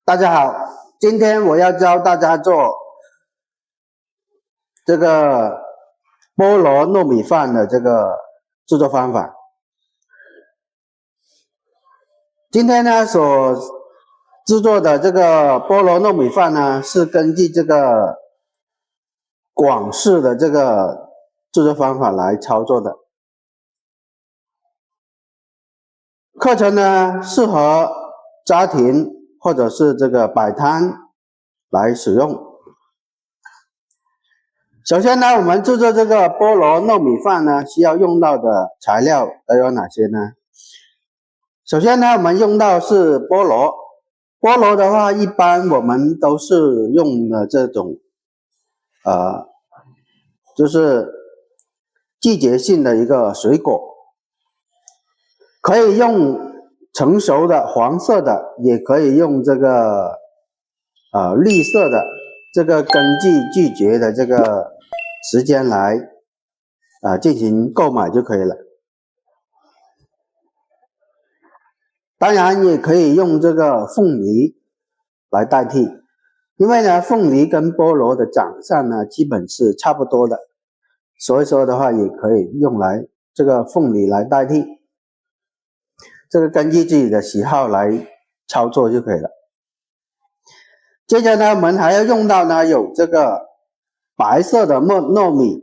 大家好，今天我要教大家做这个菠萝糯米饭的这个制作方法。今天呢所制作的这个菠萝糯米饭呢，是根据这个广式的这个制作方法来操作的。课程呢适合家庭或者是这个摆摊来使用。首先呢，我们制作这个菠萝糯米饭呢，需要用到的材料都有哪些呢？首先呢，我们用到是菠萝。菠萝的话，一般我们都是用的这种就是季节性的一个水果，可以用成熟的黄色的，也可以用这个绿色的，这个根据季节的这个时间来进行购买就可以了。当然也可以用这个凤梨来代替，因为呢凤梨跟菠萝的长相呢基本是差不多的，所以说的话也可以用来这个凤梨来代替，这个根据自己的喜好来操作就可以了。接着呢，我们还要用到呢有这个白色的糯米，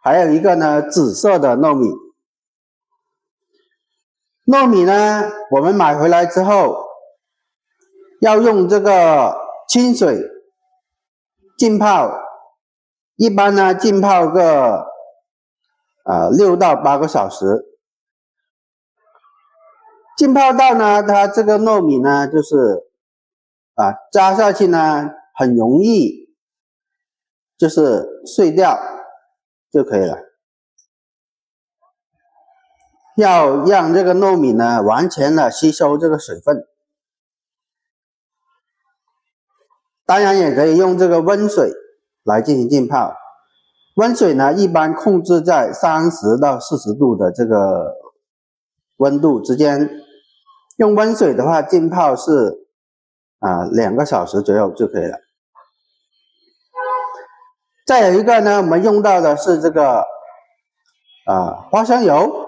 还有一个呢紫色的糯米。糯米呢，我们买回来之后，要用这个清水浸泡，一般呢浸泡个6到8个小时。浸泡到呢，它这个糯米呢，就是扎下去呢，很容易就是碎掉就可以了。要让这个糯米呢完全的吸收这个水分，当然也可以用这个温水来进行浸泡。温水呢一般控制在30到40度的这个温度之间，用温水的话浸泡是2个小时左右就可以了。再有一个呢，我们用到的是这个花生油，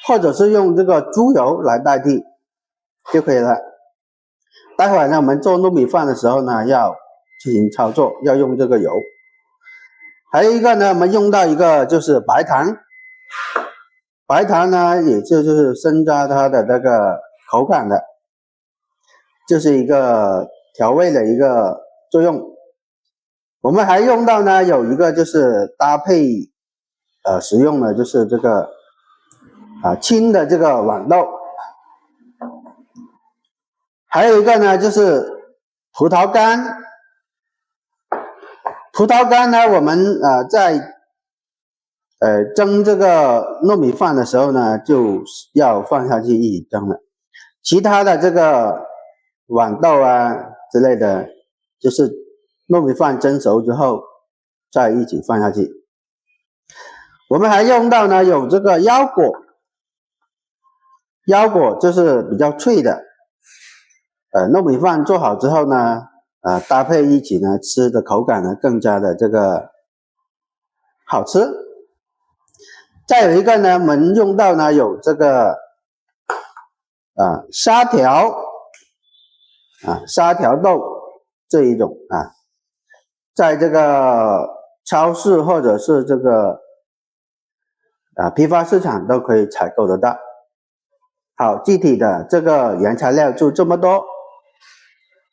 或者是用这个猪油来代替就可以了。待会儿呢，我们做糯米饭的时候呢，要进行操作，要用这个油。还有一个呢，我们用到一个就是白糖。白糖呢，也就是增加它的这个口感的，就是一个调味的一个作用。我们还用到呢，有一个就是搭配使用的就是这个青的这个豌豆，还有一个呢就是葡萄干。葡萄干呢，我们在蒸这个糯米饭的时候呢，就要放下去一起蒸了。其他的这个豌豆之类的，就是糯米饭蒸熟之后再一起放下去。我们还用到呢有这个腰果，腰果就是比较脆的，糯米饭做好之后呢，搭配一起呢，吃的口感呢更加的这个好吃。再有一个呢，我们用到呢有这个沙条沙条豆这一种在这个超市或者是这个批发市场都可以采购得到。好，具体的这个原材料就这么多。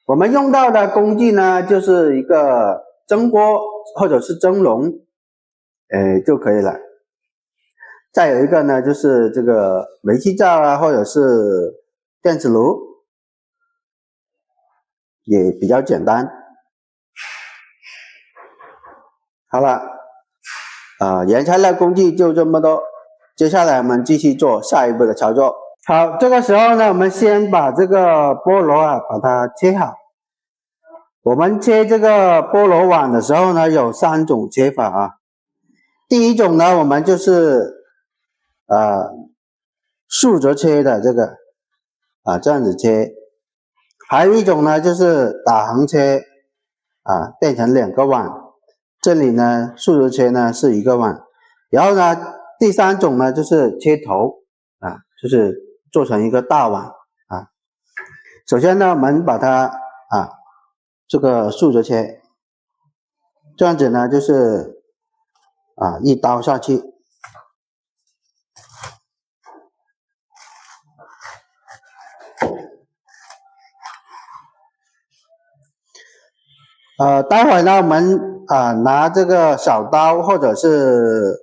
我们用到的工具呢，就是一个蒸锅或者是蒸笼就可以了。再有一个呢，就是这个煤气灶或者是电磁炉，也比较简单。好了，原材料工具就这么多，接下来我们继续做下一步的操作。好，这个时候呢，我们先把这个菠萝把它切好。我们切这个菠萝碗的时候呢，有3种切法第一种呢，我们就是竖着切的这个这样子切。还有一种呢，就是打横切变成2个碗，这里呢竖着切呢是1个碗。然后呢，第3种呢就是切头就是做成一个大碗首先呢，我们把它这个竖着切，这样子呢就是一刀下去。待会呢，我们拿这个小刀或者是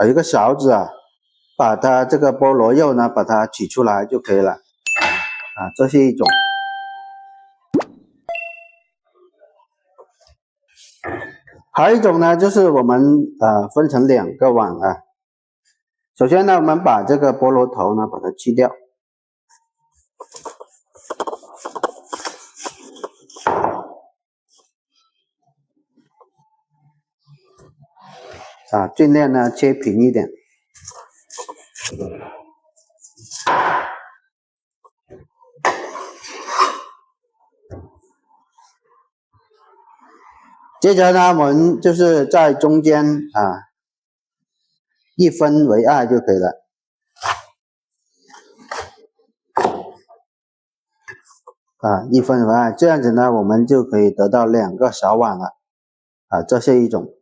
一个勺子把它这个菠萝肉呢把它取出来就可以了这是一种。还有一种呢，就是我们分成2个碗首先呢，我们把这个菠萝头呢把它去掉。尽量呢切平一点。接着呢，我们就是在中间1分为2就可以了。1分为2，这样子呢，我们就可以得到2个小碗了这是一种。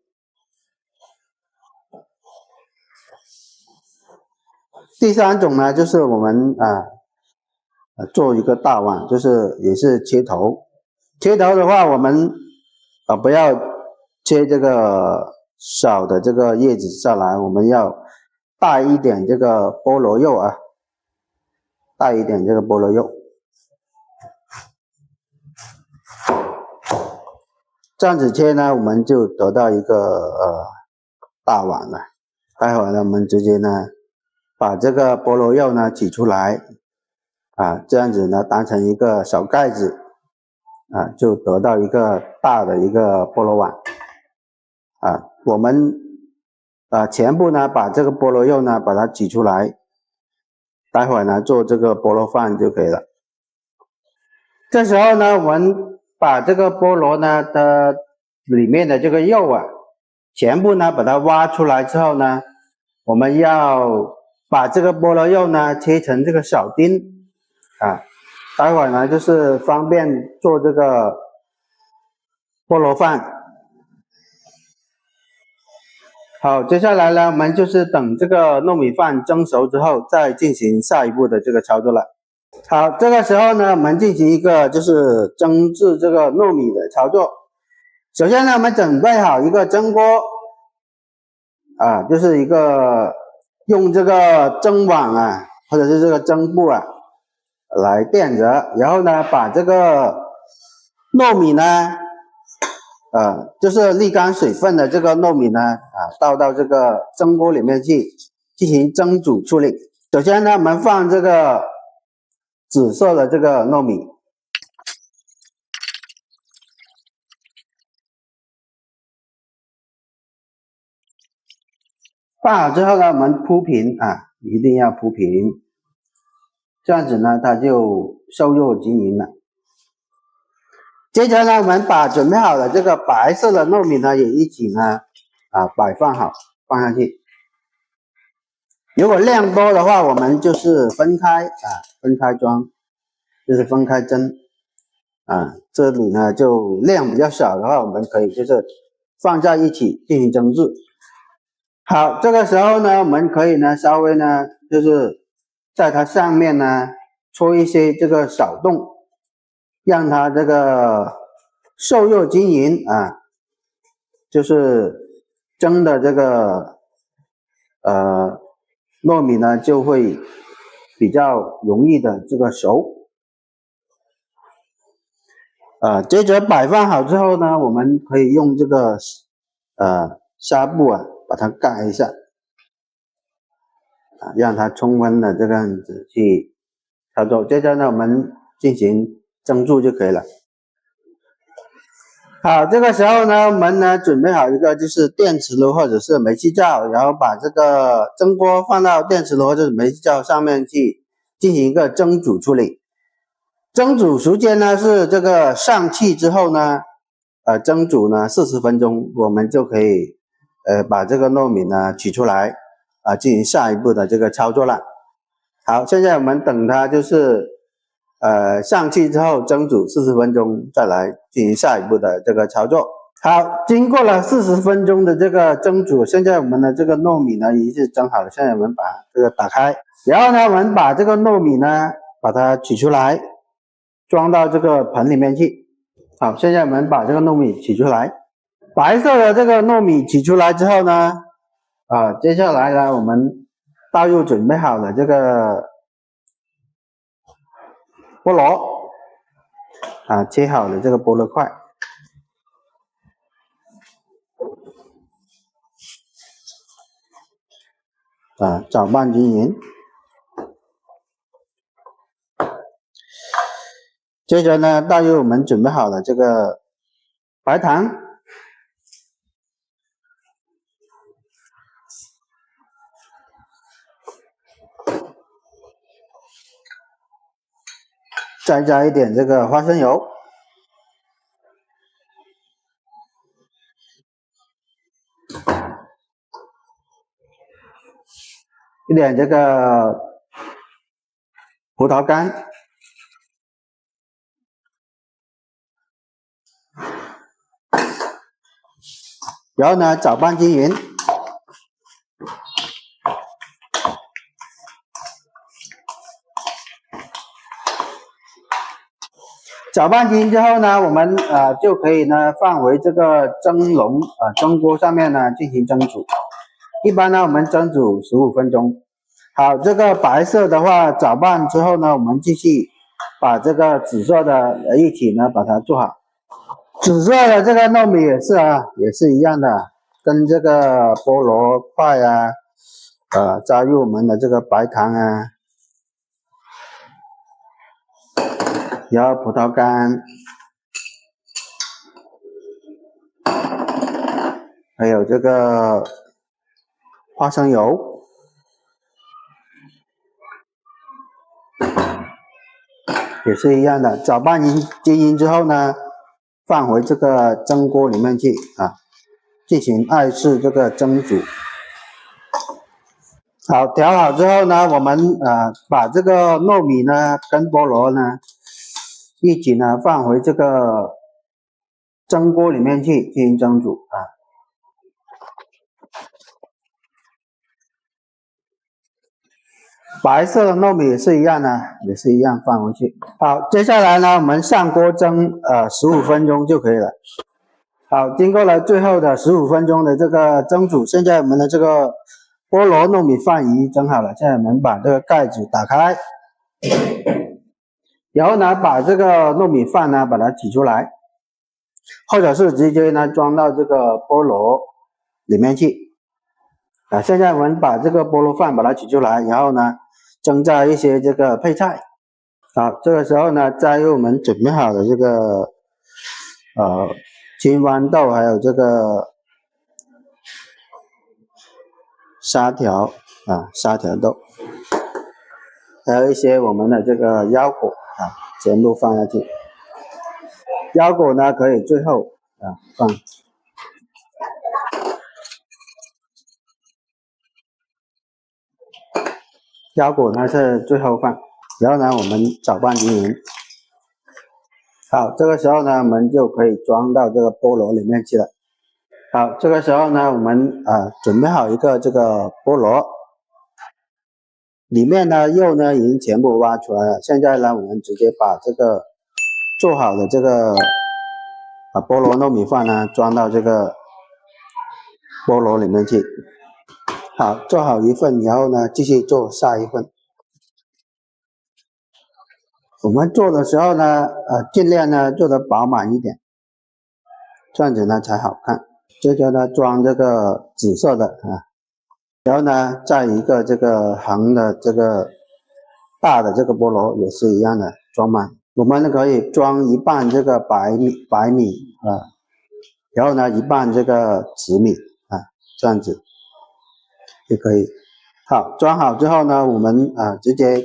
第3种呢，就是我们做一个大碗，就是也是切头。切头的话，我们不要切这个小的这个叶子下来，我们要大一点这个菠萝肉大一点这个菠萝肉。这样子切呢，我们就得到一个大碗了。待会儿呢，我们直接呢把这个菠萝肉呢取出来这样子呢当成一个小盖子就得到一个大的一个菠萝碗我们全部呢把这个菠萝肉呢把它取出来，待会儿呢做这个菠萝饭就可以了。这时候呢，我们把这个菠萝呢的里面的这个肉全部呢把它挖出来之后呢，我们要把这个菠萝肉呢切成这个小丁待会儿呢就是方便做这个菠萝饭。好，接下来呢，我们就是等这个糯米饭蒸熟之后，再进行下一步的这个操作了。好，这个时候呢，我们进行一个就是蒸制这个糯米的操作。首先呢，我们准备好一个蒸锅就是一个用这个蒸碗或者是这个蒸布来垫着，然后呢，把这个糯米呢就是沥干水分的这个糯米呢倒到这个蒸锅里面去进行蒸煮处理。首先呢，我们放这个紫色的这个糯米，放好之后呢，我们铺平一定要铺平，这样子呢它就受热均匀了。接着呢，我们把准备好的这个白色的糯米呢也一起呢摆放好，放上去。如果量多的话，我们就是分开装，就是分开蒸这里呢就量比较小的话，我们可以就是放在一起进行蒸制。好，这个时候呢，我们可以呢稍微呢就是在它上面呢戳一些这个小洞，让它这个受热均匀就是蒸的这个糯米呢就会比较容易的这个熟。接着摆放好之后呢，我们可以用这个纱布把它盖一下让它充分的这个样子去操作。接着呢，我们进行蒸煮就可以了。好，这个时候呢，我们呢准备好一个就是电磁炉或者是煤气灶，然后把这个蒸锅放到电磁炉或者是煤气灶上面去进行一个蒸煮处理。蒸煮时间呢是这个上气之后呢，蒸煮呢40分钟，我们就可以把这个糯米呢取出来进行下一步的这个操作了。好，现在我们等它就是上气之后蒸煮40分钟，再来进行下一步的这个操作。好，经过了40分钟的这个蒸煮，现在我们的这个糯米呢已经是蒸好了。现在我们把这个打开，然后呢，我们把这个糯米呢把它取出来，装到这个盆里面去。好，现在我们把这个糯米取出来，白色的这个糯米取出来之后呢，接下来呢，我们倒入准备好的这个菠萝，切好的这个菠萝块。搅拌均匀，接着呢，倒入我们准备好的这个白糖，再加一点这个花生油，一点这个葡萄干，然后呢搅拌均匀，搅拌均匀之后呢，我们就可以呢放回这个蒸笼蒸锅上面呢进行蒸煮。一般呢我们蒸煮15分钟。好，这个白色的话搅拌之后呢，我们继续把这个紫色的一起呢把它做好。紫色的这个糯米也是一样的，跟这个菠萝块加入我们的这个白糖然后葡萄干，还有这个花生油，也是一样的，搅拌均匀之后呢，放回这个蒸锅里面去进行2次这个蒸煮。好，调好之后呢，我们把这个糯米呢跟菠萝呢一起呢放回这个蒸锅里面去进行蒸煮白色的糯米也是一样的，也是一样放回去。好，接下来呢，我们上锅蒸15分钟就可以了。好，经过了最后的15分钟的这个蒸煮，现在我们的这个菠萝糯米饭已经蒸好了。现在我们把这个盖子打开，然后呢，把这个糯米饭呢把它取出来，或者是直接呢装到这个菠萝里面去。现在我们把这个菠萝饭把它取出来，然后呢增加一些这个配菜。好，这个时候呢加入我们准备好的这个青豌豆，还有这个沙条豆，还有一些我们的这个腰果全部放下去。腰果呢可以最后放。腰果呢是最后放，然后呢我们搅拌均匀。好，这个时候呢我们就可以装到这个菠萝里面去了。好，这个时候呢我们准备好一个这个菠萝，里面呢肉呢已经全部挖出来了。现在呢我们直接把这个做好的这个菠萝糯米饭呢装到这个菠萝里面去。好，做好一份，然后呢继续做下一份。我们做的时候呢尽量呢做得饱满一点，这样子呢才好看。接着呢装这个紫色的然后呢再一个这个横的这个大的这个菠萝也是一样的装满。我们可以装一半这个白米然后呢一半这个紫米这样子就可以。好，装好之后呢，我们直接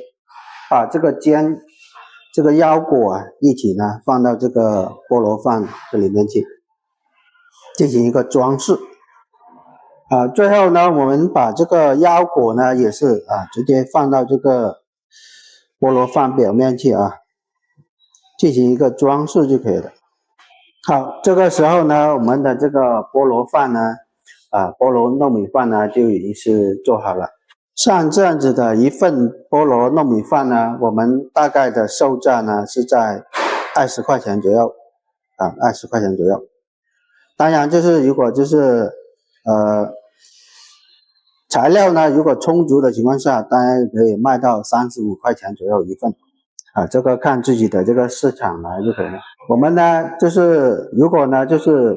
把这个煎这个腰果啊一起呢放到这个菠萝饭这里面去，进行一个装饰。最后呢，我们把这个腰果呢也是直接放到这个菠萝饭表面去进行一个装饰就可以了。好，这个时候呢，我们的这个菠萝饭呢，菠萝糯米饭呢就已经是做好了。像这样子的一份菠萝糯米饭呢，我们大概的售价呢是在20块钱左右，20块钱左右。当然就是如果就是材料呢如果充足的情况下，当然可以卖到35块钱左右一份。这个看自己的这个市场来就可以了。我们呢，就是如果呢，就是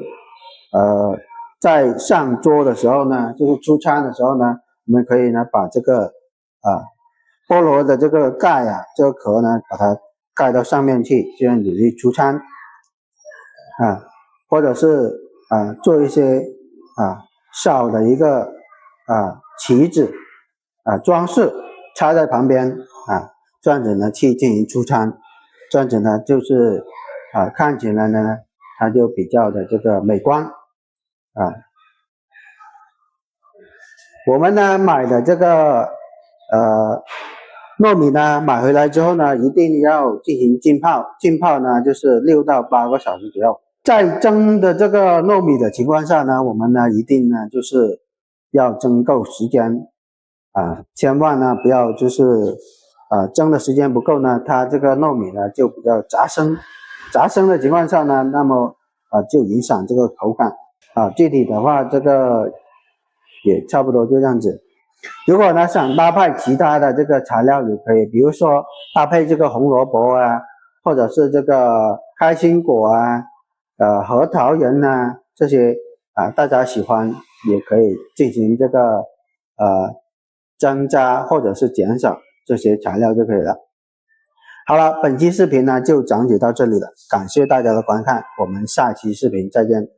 在上桌的时候呢，就是出餐的时候呢，我们可以呢把这个菠萝的这个盖这个壳呢，把它盖到上面去，这样子去出餐或者是做一些小的一个旗子装饰插在旁边这样子呢去进行出餐，这样子呢就是看起来呢它就比较的这个美观我们呢买的这个糯米呢买回来之后呢，一定要进行浸泡，浸泡呢就是6到8个小时左右。在蒸的这个糯米的情况下呢，我们呢一定呢就是要蒸够时间千万呢不要就是蒸的时间不够呢，它这个糯米呢就比较杂生的情况下呢，那么就影响这个口感具体的话这个也差不多就这样子。如果呢想搭配其他的这个材料也可以，比如说搭配这个红萝卜或者是这个开心果核桃仁这些大家喜欢也可以进行这个增加或者是减少这些材料就可以了。好了，本期视频呢就讲解到这里了，感谢大家的观看，我们下期视频再见。